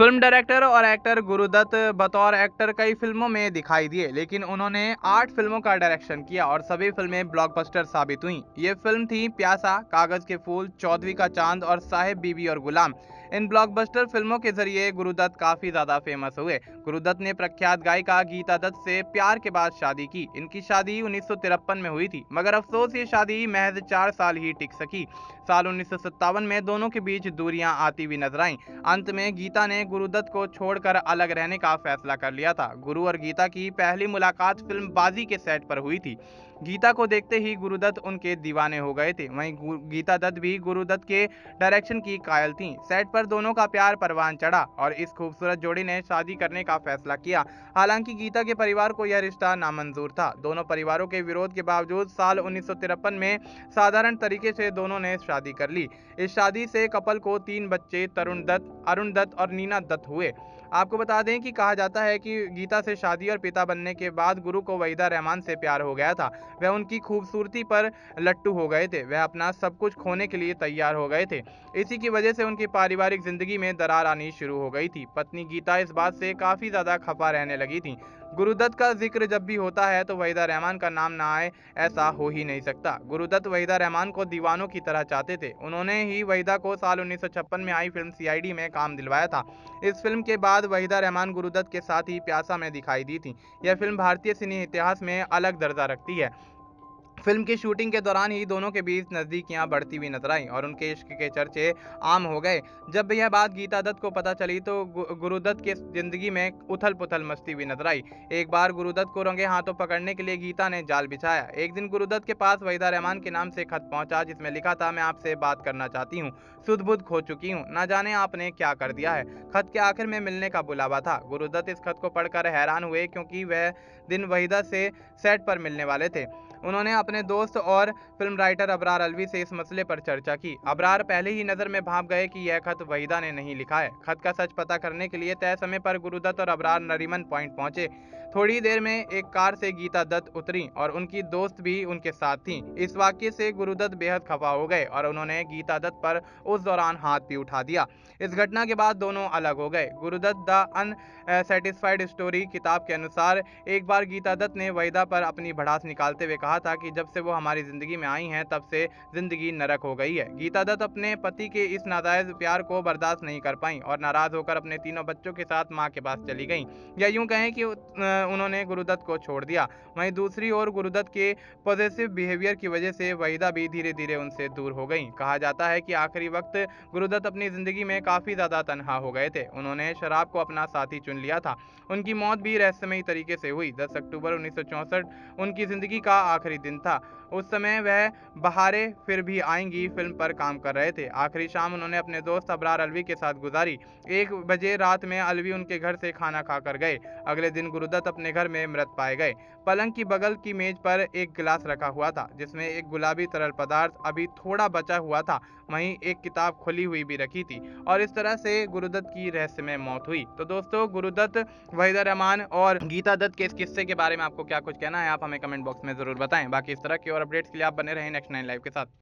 Film director और actor Gurudatt बतौर actor कई फिल्मों में दिखाई दिए, लेकिन उन्होंने 8 फिल्मों का डायरेक्शन किया और सभी फिल्में ब्लॉकबस्टर साबित हुईं। ये फिल्म थी प्यासा, कागज के फूल, चौदहवीं का चांद और साहिब बीबी और गुलाम। इन ब्लॉकबस्टर फिल्मों के जरिए गुरुदत्त काफी ज्यादा फेमस हुए। गुरुदत्त ने प्रख्यात गायिका गीता दत्त से प्यार के बाद शादी की। इनकी शादी 1953 में हुई थी, मगर अफसोस ये शादी महज 4 साल ही टिक सकी। साल 1957 में दोनों के बीच दूरियां आती हुई नजर आईं। अंत में गीता ने गुरुदत्त को छोड़कर अलग रहने का फैसला कर लिया था। गुरु और गीता की पहली मुलाकात फिल्म बाजी के सेट पर हुई थी। गीता को देखते ही गुरुदत्त उनके दीवाने हो गए थे। वहीं गीता दत्त भी गुरुदत्त के डायरेक्शन की कायल थीं। सेट पर दोनों का प्यार परवान चढ़ा और इस खूबसूरत जोड़ी ने शादी करने का फैसला किया। हालांकि गीता के परिवार को यह रिश्ता नामंजूर था। दोनों परिवारों के विरोध के बावजूद साल 1953 में साधारण तरीके से दोनों ने शादी कर ली। इस शादी से कपल को 3 बच्चे तरुण दत्त, अरुण दत्त और नीना दत्त हुए। आपको बता दें कि कहा जाता है कि गीता से शादी और पिता बनने के बाद गुरु को वहीदा रहमान से प्यार हो गया था। वह उनकी खूबसूरती पर लट्टू हो गए थे। वह अपना सब कुछ खोने के लिए तैयार हो गए थे। इसी की वजह से उनकी पारिवारिक जिंदगी में दरार आनी शुरू हो गई थी। पत्नी गीता इस बात से काफी ज्यादा खफा रहने लगी थी। गुरुदत्त का जिक्र जब भी होता है तो वहीदा रहमान का नाम ना आए, ऐसा हो ही नहीं सकता। गुरुदत्त वहीदा रहमान को दीवानों की तरह चाहते थे। उन्होंने ही वहीदा को साल 1956 में आई फिल्म सीआईडी में काम दिलवाया था। इस फिल्म के बाद वहीदा रहमान गुरुदत्त के साथ ही प्यासा में दिखाई दी थी। यह फिल्म भारतीय सिने इतिहास में अलग दर्जा रखती है। फिल्म की शूटिंग के दौरान ही दोनों के बीच नजदीकियां बढ़ती हुई नजर आईं और उनके इश्क के चर्चे आम हो गए। जब यह बात गीता दत्त को पता चली तो गुरुदत्त की जिंदगी में उथल पुथल मचती हुई नजर आई। एक बार गुरुदत्त को रंगे हाथों पकड़ने के लिए गीता ने जाल बिछाया। एक दिन गुरुदत्त के पास वहीदा रहमान के नाम से खत पहुंचा, जिसमें लिखा था, मैं आपसे बात करना चाहती हूँ, सुध बुध खो चुकी हूँ, ना जाने आपने क्या कर दिया है। खत के आखिर में मिलने का बुलावा था। गुरुदत्त इस खत को पढ़कर हैरान हुए, क्योंकि वह दिन वहीदा से सेट पर मिलने वाले थे। उन्होंने अपने दोस्त और फिल्म राइटर अबरार अलवी से इस मसले पर चर्चा की। अबरार पहले ही नजर में भाप गए कि यह खत वहीदा ने नहीं लिखा है। खत का सच पता करने के लिए तय समय पर गुरुदत्त और अबरार नरीमन पॉइंट पहुंचे। थोड़ी देर में एक कार से गीता दत्त उतरी और उनकी दोस्त भी उनके साथ थी। इस वाक्य से गुरुदत्त बेहद खफा हो गए और उन्होंने गीता दत्त पर उस दौरान हाथ भी उठा दिया। इस घटना के बाद दोनों अलग हो गए। गुरुदत्त द अनसेटिस्फाइड स्टोरी किताब के अनुसार एक बार गीता दत्त ने वहीदा पर अपनी भड़ास निकालते हुए कहा था कि जब से वो हमारी जिंदगी में आई हैं तब से जिंदगी नरक हो गई है। गीता दत्त अपने पति के इस नाजायज प्यार को बर्दाश्त नहीं कर पाई और नाराज होकर अपने तीनों बच्चों के साथ मां के पास चली गईं, या यूं कहें कि उन्होंने गुरुदत्त को छोड़ दिया। वहीं दूसरी ओर गुरुदत्त के पॉजिटिव बिहेवियर की वजह से वहीदा भी धीरे धीरे उनसे दूर हो गई। कहा जाता है कि आखिरी वक्त गुरुदत्त अपनी जिंदगी में काफी ज्यादा तन्हा हो गए थे। उन्होंने शराब को अपना साथी चुन लिया था। उनकी मौत भी रहस्यमयी तरीके से हुई। 10 अक्टूबर 1964 उनकी जिंदगी का आखिरी दिन था। उस समय वह बहारें फिर भी आएंगी फिल्म पर काम कर रहे थे। आखिरी शाम उन्होंने अपने दोस्त अबरार अलवी के साथ गुजारी। 1 बजे रात में अलवी उनके घर से खाना खाकर गए। अगले दिन गुरुदत्त अपने घर में मृत पाए गए। पलंग की बगल की मेज पर एक गिलास रखा हुआ था, जिसमें एक गुलाबी तरल पदार्थ अभी थोड़ा बचा हुआ था। वहीं एक किताब खुली हुई भी रखी थी और इस तरह से गुरुदत्त की रहस्यमय मौत हुई। तो दोस्तों, गुरुदत्त, वहीदा रहमान और गीता दत्त के इस किस्से के बारे में आपको क्या कुछ कहना है, आप हमें कमेंट बॉक्स में जरूर बताएं। बाकी इस तरह की और अपडेट्स के लिए आप बने रहें नेक्स्ट 9 लाइव के साथ।